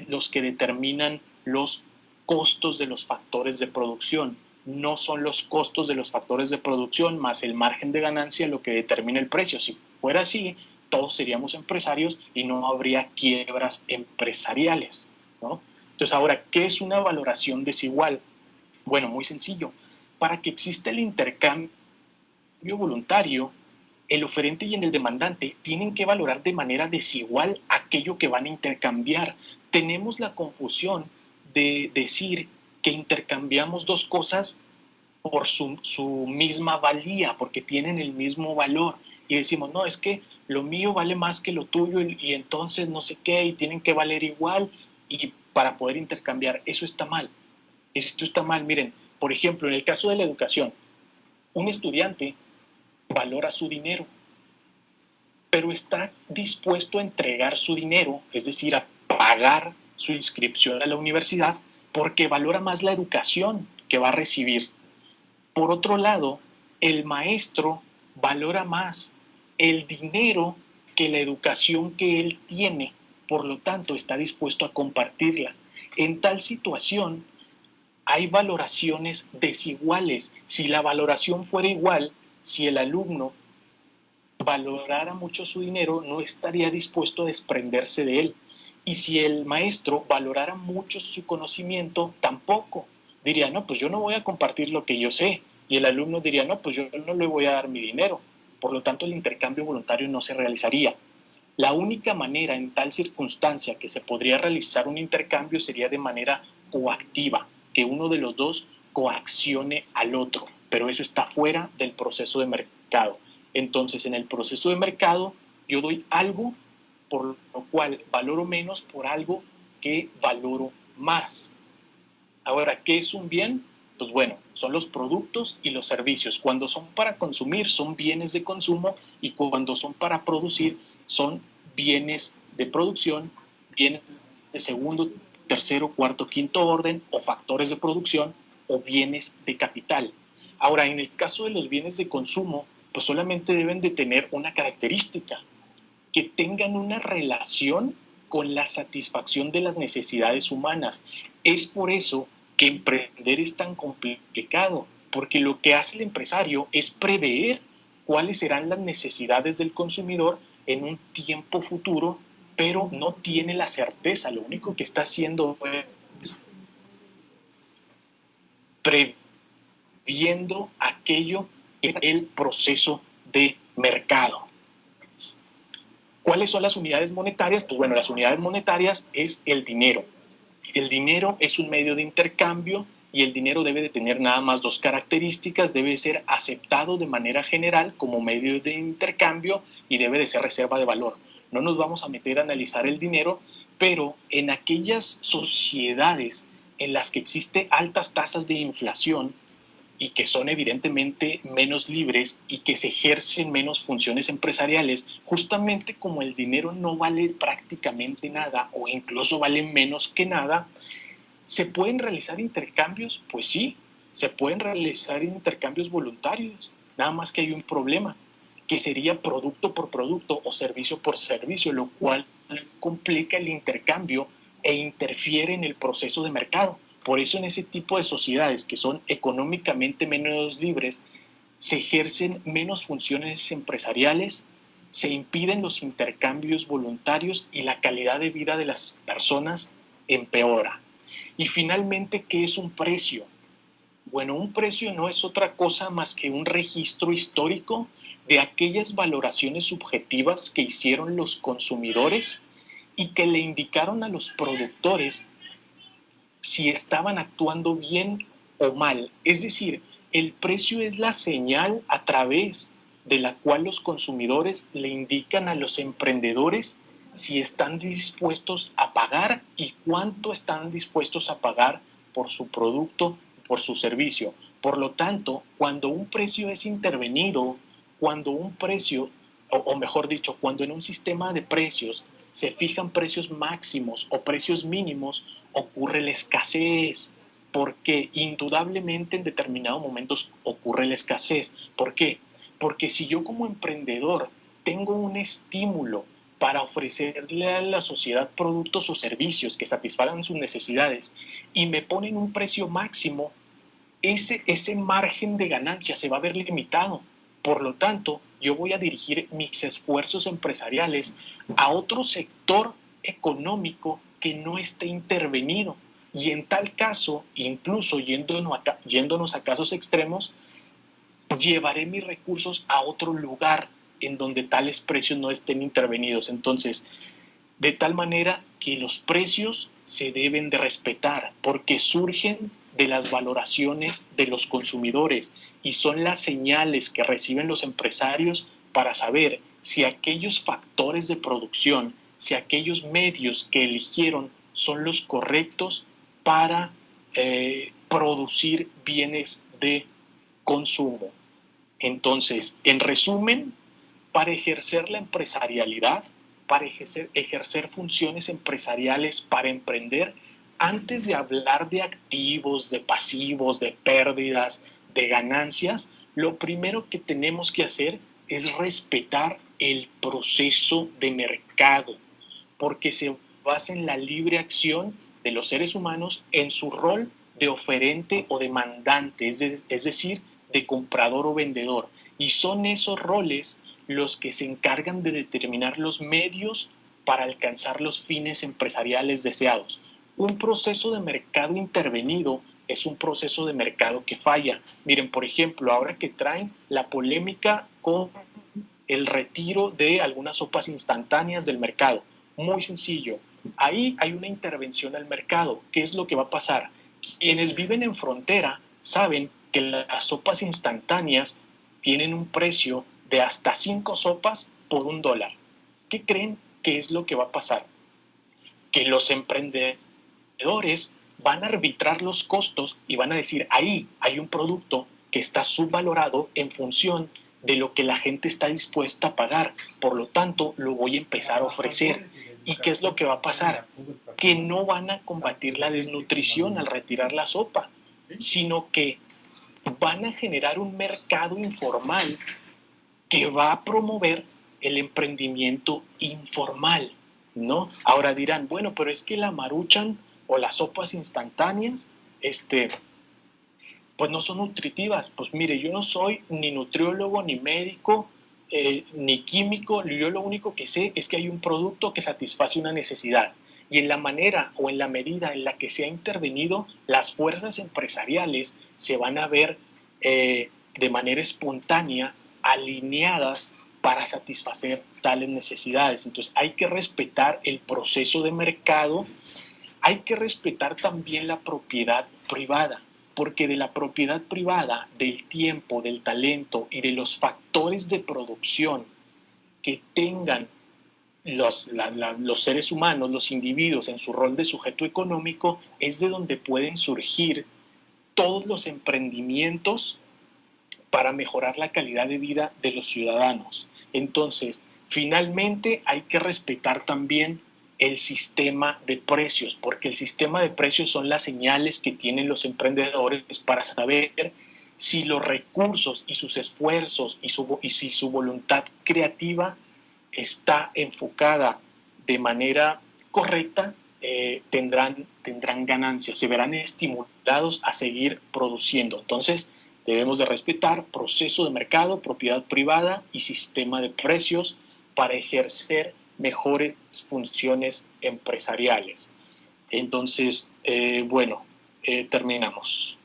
los que determinan los costos de los factores de producción. No son los costos de los factores de producción más el margen de ganancia lo que determina el precio. Si fuera así, todos seríamos empresarios y no habría quiebras empresariales, ¿no? Entonces ahora, ¿qué es una valoración desigual? Bueno, muy sencillo. Para que exista el intercambio voluntario, el oferente y el demandante tienen que valorar de manera desigual aquello que van a intercambiar. Tenemos la confusión de decir que intercambiamos dos cosas por su misma valía, porque tienen el mismo valor. Y decimos, no, es que lo mío vale más que lo tuyo y entonces no sé qué, y tienen que valer igual y para poder intercambiar. Eso está mal. Esto está mal. Miren, por ejemplo, en el caso de la educación, un estudiante valora su dinero, pero está dispuesto a entregar su dinero, es decir, a pagar su inscripción a la universidad, porque valora más la educación que va a recibir. Por otro lado, el maestro valora más el dinero que la educación que él tiene, por lo tanto está dispuesto a compartirla. En tal situación, hay valoraciones desiguales. Si la valoración fuera igual, si el alumno valorara mucho su dinero, no estaría dispuesto a desprenderse de él. Y si el maestro valorara mucho su conocimiento, tampoco. Diría, no, pues yo no voy a compartir lo que yo sé. Y el alumno diría, no, pues yo no le voy a dar mi dinero. Por lo tanto, el intercambio voluntario no se realizaría. La única manera en tal circunstancia que se podría realizar un intercambio sería de manera coactiva, que uno de los dos coaccione al otro, pero eso está fuera del proceso de mercado. Entonces, en el proceso de mercado, yo doy algo por lo cual valoro menos por algo que valoro más. Ahora, ¿qué es un bien? Pues bueno, son los productos y los servicios. Cuando son para consumir, son bienes de consumo, y cuando son para producir, son bienes de producción, bienes de segundo, tercero, cuarto, quinto orden, o factores de producción, o bienes de capital. Ahora, en el caso de los bienes de consumo, pues solamente deben de tener una característica, que tengan una relación con la satisfacción de las necesidades humanas. Es por eso que emprender es tan complicado, porque lo que hace el empresario es prever cuáles serán las necesidades del consumidor en un tiempo futuro, pero no tiene la certeza. Lo único que está haciendo es previendo aquello que es el proceso de mercado. ¿Cuáles son las unidades monetarias? Pues bueno, las unidades monetarias es el dinero. El dinero es un medio de intercambio y el dinero debe de tener nada más dos características. Debe ser aceptado de manera general como medio de intercambio y debe de ser reserva de valor. No nos vamos a meter a analizar el dinero, pero en aquellas sociedades en las que existe altas tasas de inflación y que son evidentemente menos libres y que se ejercen menos funciones empresariales, justamente como el dinero no vale prácticamente nada o incluso vale menos que nada, ¿se pueden realizar intercambios? Pues sí, se pueden realizar intercambios voluntarios, nada más que hay un problema, que sería producto por producto o servicio por servicio, lo cual complica el intercambio e interfiere en el proceso de mercado. Por eso en ese tipo de sociedades que son económicamente menos libres, se ejercen menos funciones empresariales, se impiden los intercambios voluntarios y la calidad de vida de las personas empeora. Y finalmente, ¿qué es un precio? Bueno, un precio no es otra cosa más que un registro histórico de aquellas valoraciones subjetivas que hicieron los consumidores y que le indicaron a los productores si estaban actuando bien o mal. Es decir, el precio es la señal a través de la cual los consumidores le indican a los emprendedores si están dispuestos a pagar y cuánto están dispuestos a pagar por su producto, por su servicio. Por lo tanto, cuando un precio es intervenido, cuando un precio, o mejor dicho, cuando en un sistema de precios se fijan precios máximos o precios mínimos, ocurre la escasez, porque indudablemente en determinados momentos ocurre la escasez. ¿Por qué? Porque si yo como emprendedor tengo un estímulo para ofrecerle a la sociedad productos o servicios que satisfagan sus necesidades y me ponen un precio máximo, ese margen de ganancia se va a ver limitado. Por lo tanto, yo voy a dirigir mis esfuerzos empresariales a otro sector económico que no esté intervenido. Y en tal caso, incluso yéndonos a casos extremos, llevaré mis recursos a otro lugar en donde tales precios no estén intervenidos. Entonces, de tal manera que los precios se deben de respetar porque surgen de las valoraciones de los consumidores y son las señales que reciben los empresarios para saber si aquellos factores de producción, si aquellos medios que eligieron son los correctos para producir bienes de consumo. Entonces, en resumen, para ejercer la empresarialidad, para ejercer funciones empresariales, para emprender, antes de hablar de activos, de pasivos, de pérdidas, de ganancias, lo primero que tenemos que hacer es respetar el proceso de mercado, porque se basa en la libre acción de los seres humanos en su rol de oferente o demandante, es decir, de comprador o vendedor. Y son esos roles los que se encargan de determinar los medios para alcanzar los fines empresariales deseados. Un proceso de mercado intervenido es un proceso de mercado que falla. Miren, por ejemplo, ahora que traen la polémica con el retiro de algunas sopas instantáneas del mercado. Muy sencillo. Ahí hay una intervención al mercado. ¿Qué es lo que va a pasar? Quienes viven en frontera saben que las sopas instantáneas tienen un precio de hasta 5 sopas por $1. ¿Qué creen que es lo que va a pasar? Que los emprendedores van a arbitrar los costos y van a decir, ahí hay un producto que está subvalorado en función de lo que la gente está dispuesta a pagar. Por lo tanto, lo voy a empezar a ofrecer. ¿Y qué es lo que va a pasar? Que no van a combatir la desnutrición al retirar la sopa, sino que van a generar un mercado informal que va a promover el emprendimiento informal, ¿no? Ahora dirán, bueno, pero es que la Maruchan o las sopas instantáneas, pues no son nutritivas. Pues mire, yo no soy ni nutriólogo, ni médico, ni químico. Yo lo único que sé es que hay un producto que satisface una necesidad. Y en la manera o en la medida en la que se ha intervenido, las fuerzas empresariales se van a ver de manera espontánea alineadas para satisfacer tales necesidades. Entonces hay que respetar el proceso de mercado, hay que respetar también la propiedad privada, porque de la propiedad privada, del tiempo, del talento y de los factores de producción que tengan los seres humanos, los individuos en su rol de sujeto económico, es de donde pueden surgir todos los emprendimientos para mejorar la calidad de vida de los ciudadanos. Entonces, finalmente hay que respetar también el sistema de precios, porque el sistema de precios son las señales que tienen los emprendedores para saber si los recursos y sus esfuerzos y si su voluntad creativa está enfocada de manera correcta, tendrán ganancias, se verán estimulados a seguir produciendo. Entonces, debemos de respetar proceso de mercado, propiedad privada y sistema de precios para ejercer mejores funciones empresariales. Entonces, terminamos.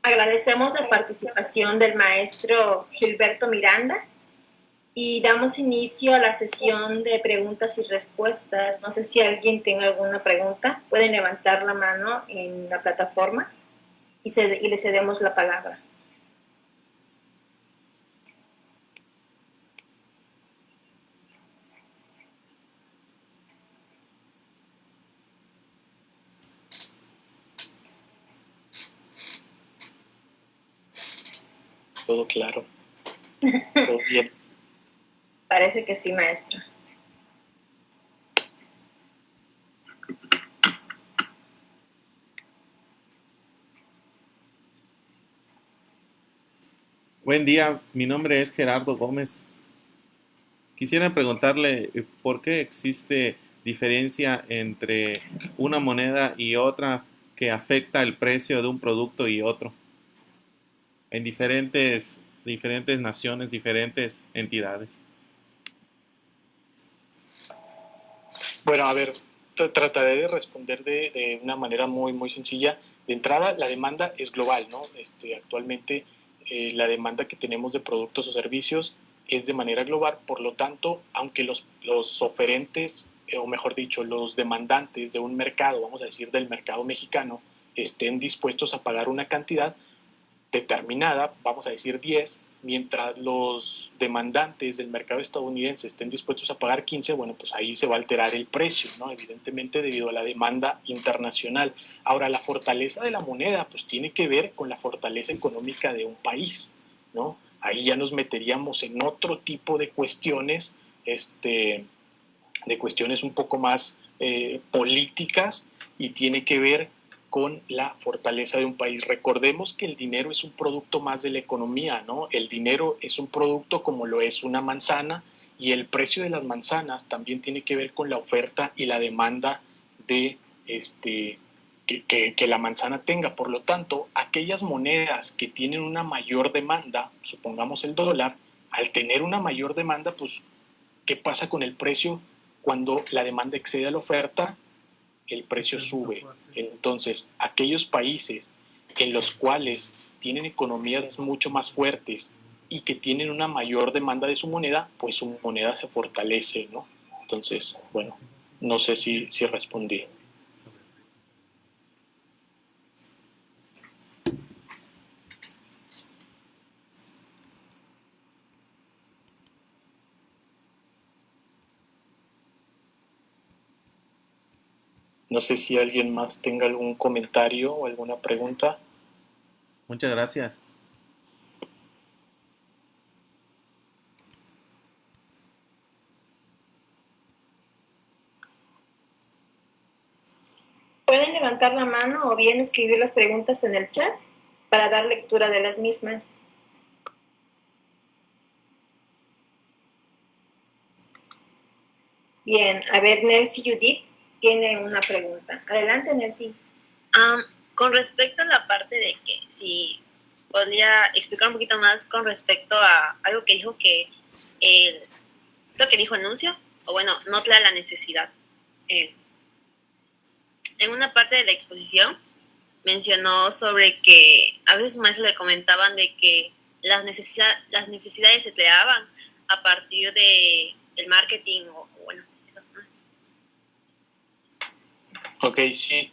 Agradecemos la participación del maestro Gilberto Miranda y damos inicio a la sesión de preguntas y respuestas. No sé si alguien tenga alguna pregunta. Pueden levantar la mano en la plataforma y le cedemos la palabra. Todo claro. Todo bien. Parece que sí, maestra. Buen día, mi nombre es Gerardo Gómez. Quisiera preguntarle por qué existe diferencia entre una moneda y otra que afecta el precio de un producto y otro en diferentes naciones, diferentes entidades. Bueno, a ver, trataré de responder de una manera muy, muy sencilla. De entrada, la demanda es global, ¿no? Actualmente la demanda que tenemos de productos o servicios es de manera global, por lo tanto, aunque los oferentes, o mejor dicho, los demandantes de un mercado, vamos a decir del mercado mexicano, estén dispuestos a pagar una cantidad determinada, vamos a decir 10, mientras los demandantes del mercado estadounidense estén dispuestos a pagar 15, bueno, pues ahí se va a alterar el precio, ¿no? Evidentemente debido a la demanda internacional. Ahora, la fortaleza de la moneda, pues tiene que ver con la fortaleza económica de un país, ¿no? Ahí ya nos meteríamos en otro tipo de cuestiones, de cuestiones un poco más políticas, y tiene que ver con la fortaleza de un país. Recordemos que el dinero es un producto más de la economía, ¿no? El dinero es un producto como lo es una manzana, y el precio de las manzanas también tiene que ver con la oferta y la demanda de que la manzana tenga. Por lo tanto, aquellas monedas que tienen una mayor demanda, supongamos el dólar, al tener una mayor demanda, pues, ¿qué pasa con el precio? Cuando la demanda excede a la oferta, el precio sube. Entonces, aquellos países en los cuales tienen economías mucho más fuertes y que tienen una mayor demanda de su moneda, pues su moneda se fortalece, ¿no? Entonces, bueno, no sé si respondí. No sé si alguien más tenga algún comentario o alguna pregunta. Muchas gracias. Pueden levantar la mano o bien escribir las preguntas en el chat para dar lectura de las mismas. Bien, a ver, Nelcy Judith tiene una pregunta. Adelante, Nelcy. Con respecto a la parte de que si podría explicar un poquito más con respecto a algo que dijo que lo que dijo Anuncio, o bueno, no te da la necesidad. En una parte de la exposición mencionó sobre que a veces sus maestros le comentaban de que las necesidades se creaban a partir de el marketing o bueno, eso. Ok, sí.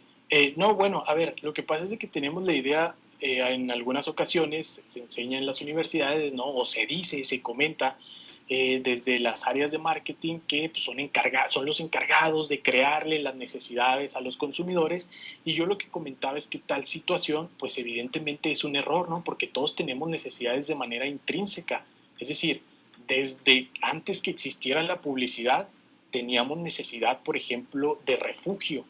No, bueno, a ver, lo que pasa es que tenemos la idea, en algunas ocasiones se enseña en las universidades, ¿no? O se dice, se comenta desde las áreas de marketing que pues, son los encargados de crearle las necesidades a los consumidores, y yo lo que comentaba es que tal situación, pues evidentemente es un error, ¿no? Porque todos tenemos necesidades de manera intrínseca, es decir, desde antes que existiera la publicidad, teníamos necesidad, por ejemplo, de refugio,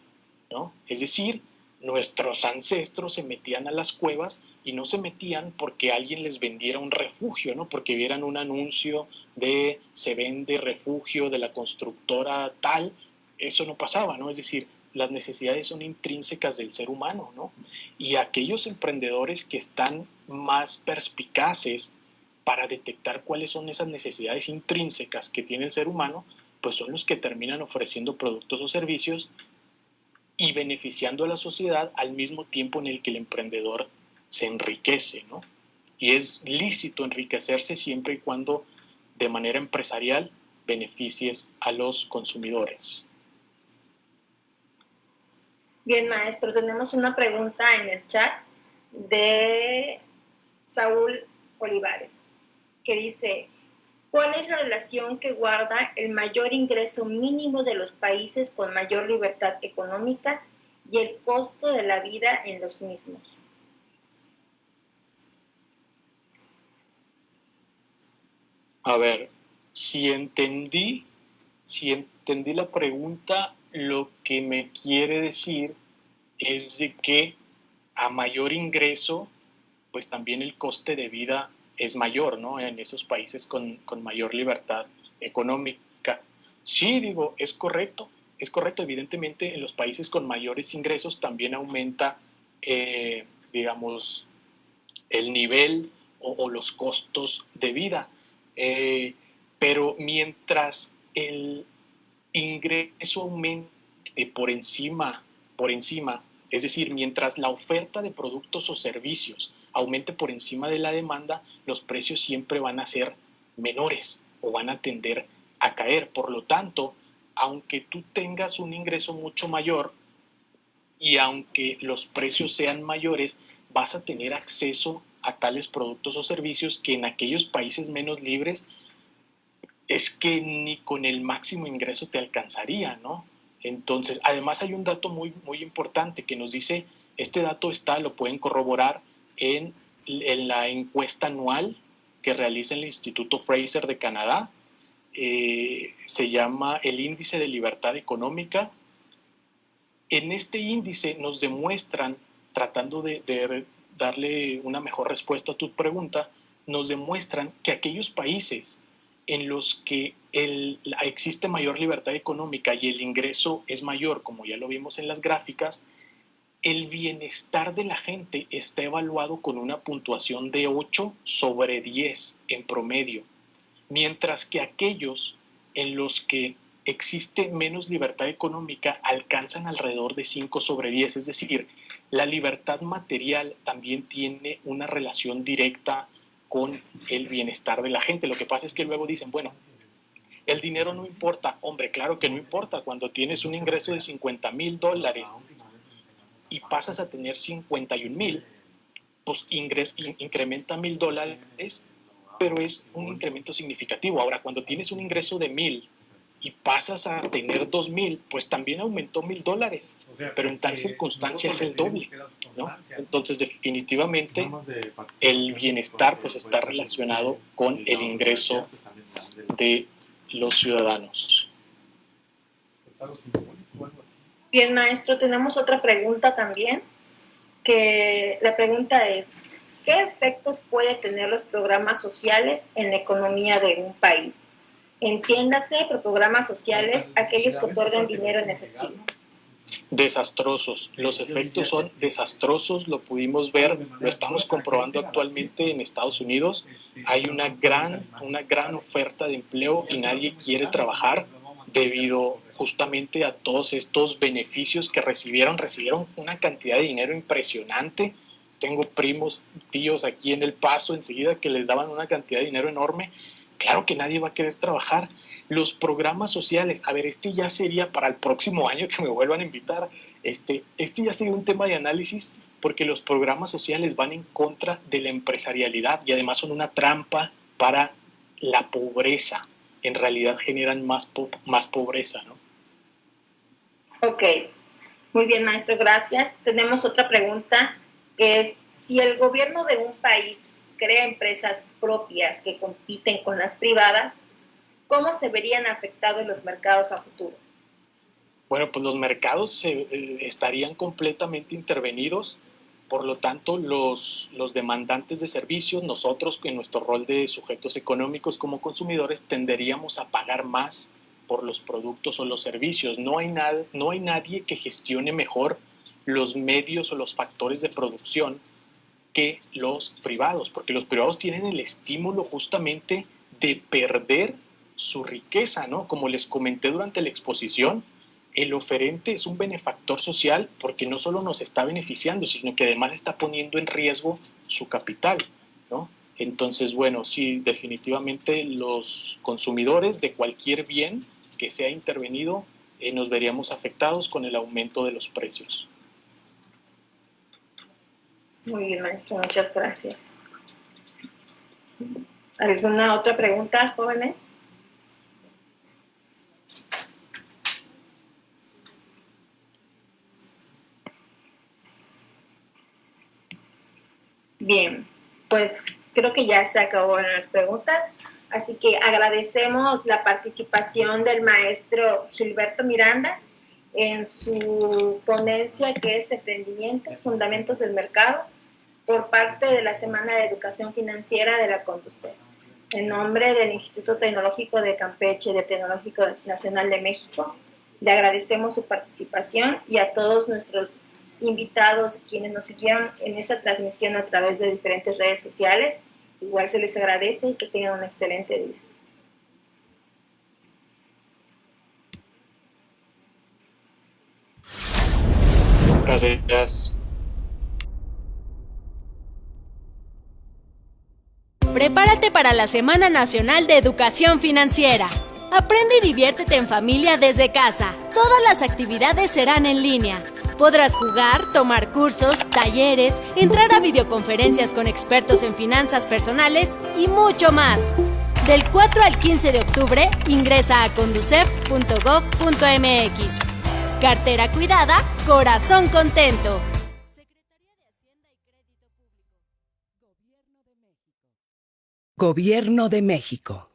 ¿no? Es decir, nuestros ancestros se metían a las cuevas y no se metían porque alguien les vendiera un refugio, ¿no? Porque vieran un anuncio de se vende refugio de la constructora tal, eso no pasaba, ¿no? Es decir, las necesidades son intrínsecas del ser humano, ¿no? Y aquellos emprendedores que están más perspicaces para detectar cuáles son esas necesidades intrínsecas que tiene el ser humano, pues son los que terminan ofreciendo productos o servicios y beneficiando a la sociedad al mismo tiempo en el que el emprendedor se enriquece, ¿no? Y es lícito enriquecerse siempre y cuando de manera empresarial beneficies a los consumidores. Bien, maestro, tenemos una pregunta en el chat de Saúl Olivares, que dice: ¿cuál es la relación que guarda el mayor ingreso mínimo de los países con mayor libertad económica y el costo de la vida en los mismos? A ver, si entendí la pregunta, lo que me quiere decir es de que a mayor ingreso, pues también el coste de vida es mayor, ¿no? En esos países con mayor libertad económica. Sí, digo, es correcto, evidentemente en los países con mayores ingresos también aumenta, digamos, el nivel o los costos de vida. Pero mientras el ingreso aumente por encima, es decir, mientras la oferta de productos o servicios aumente por encima de la demanda, los precios siempre van a ser menores o van a tender a caer. Por lo tanto, aunque tú tengas un ingreso mucho mayor y aunque los precios sean mayores, vas a tener acceso a tales productos o servicios que en aquellos países menos libres es que ni con el máximo ingreso te alcanzaría, ¿no? Entonces, además hay un dato muy, muy importante que nos dice, este dato lo pueden corroborar en la encuesta anual que realiza el Instituto Fraser de Canadá, se llama el Índice de Libertad Económica. En este índice nos demuestran, tratando de darle una mejor respuesta a tu pregunta, nos demuestran que aquellos países en los que existe mayor libertad económica y el ingreso es mayor, como ya lo vimos en las gráficas, el bienestar de la gente está evaluado con una puntuación de 8 sobre 10 en promedio, mientras que aquellos en los que existe menos libertad económica alcanzan alrededor de 5 sobre 10, es decir, la libertad material también tiene una relación directa con el bienestar de la gente. Lo que pasa es que luego dicen, bueno, el dinero no importa. Hombre, claro que no importa. Cuando tienes un ingreso de $50,000 y pasas a tener 51,000, pues incrementa $1,000, pero es un incremento significativo. Ahora, cuando tienes un ingreso de 1,000 y pasas a tener 2,000, pues también aumentó $1,000, pero en tal circunstancia es el doble, ¿no? Entonces, definitivamente, el bienestar pues está relacionado con el ingreso de los ciudadanos. Bien, maestro, tenemos otra pregunta también, que la pregunta es: ¿qué efectos puede tener los programas sociales en la economía de un país? Entiéndase por programas sociales aquellos que otorgan dinero en efectivo. Desastrosos. Los efectos son desastrosos, lo pudimos ver, lo estamos comprobando actualmente en Estados Unidos. Hay una gran oferta de empleo y nadie quiere trabajar debido justamente a todos estos beneficios que recibieron una cantidad de dinero impresionante. Tengo primos, tíos aquí en El Paso enseguida que les daban una cantidad de dinero enorme. Claro que nadie va a querer trabajar. Los programas sociales, a ver, ya sería para el próximo año que me vuelvan a invitar, este ya sería un tema de análisis, porque los programas sociales van en contra de la empresarialidad y además son una trampa para la pobreza. En realidad generan más pobreza, ¿no? Ok, muy bien, maestro, gracias. Tenemos otra pregunta, que es: si el gobierno de un país crea empresas propias que compiten con las privadas, ¿cómo se verían afectados los mercados a futuro? Bueno, pues los mercados estarían completamente intervenidos, por lo tanto los demandantes de servicios, nosotros en nuestro rol de sujetos económicos como consumidores, tenderíamos a pagar más por los productos o los servicios. No hay nadie que gestione mejor los medios o los factores de producción que los privados, porque los privados tienen el estímulo justamente de perder su riqueza, ¿no? Como les comenté durante la exposición, el oferente es un benefactor social porque no solo nos está beneficiando, sino que además está poniendo en riesgo su capital, ¿no? Entonces, bueno, sí, definitivamente los consumidores de cualquier bien que sea intervenido nos veríamos afectados con el aumento de los precios. Muy bien, maestro, muchas gracias. ¿Alguna otra pregunta, jóvenes? Bien, pues creo que ya se acabaron las preguntas, así que agradecemos la participación del maestro Gilberto Miranda en su ponencia que es Emprendimiento, Fundamentos del Mercado, por parte de la Semana de Educación Financiera de la CONDUCEF. En nombre del Instituto Tecnológico de Campeche y del Tecnológico Nacional de México, le agradecemos su participación y a todos nuestros invitados quienes nos siguieron en esta transmisión a través de diferentes redes sociales. Igual se les agradece y que tengan un excelente día. Gracias. Prepárate para la Semana Nacional de Educación Financiera. Aprende y diviértete en familia desde casa. Todas las actividades serán en línea. Podrás jugar, tomar cursos, talleres, entrar a videoconferencias con expertos en finanzas personales y mucho más. Del 4 al 15 de octubre, ingresa a conducef.gov.mx. Cartera cuidada, corazón contento. Secretaría de Hacienda y Crédito Público. Gobierno de México.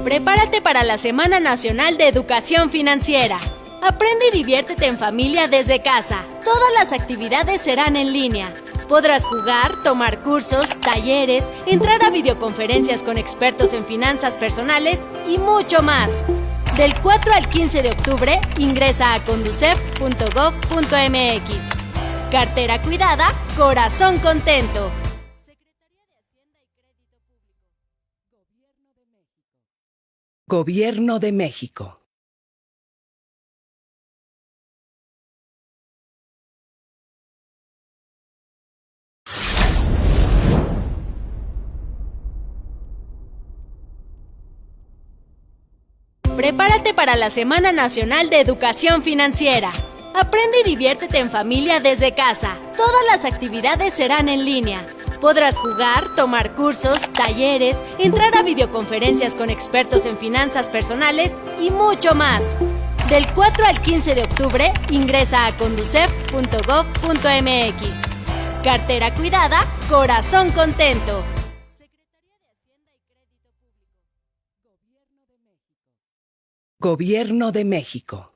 Prepárate para la Semana Nacional de Educación Financiera. Aprende y diviértete en familia desde casa. Todas las actividades serán en línea. Podrás jugar, tomar cursos, talleres, entrar a videoconferencias con expertos en finanzas personales y mucho más. Del 4 al 15 de octubre, ingresa a conducef.gov.mx. Cartera cuidada, corazón contento. Secretaría de Hacienda y Crédito Público. Gobierno de México. Prepárate para la Semana Nacional de Educación Financiera. Aprende y diviértete en familia desde casa. Todas las actividades serán en línea. Podrás jugar, tomar cursos, talleres, entrar a videoconferencias con expertos en finanzas personales y mucho más. Del 4 al 15 de octubre, ingresa a conducef.gov.mx. Cartera cuidada, corazón contento. Secretaría de Hacienda y Crédito Público. Gobierno de México.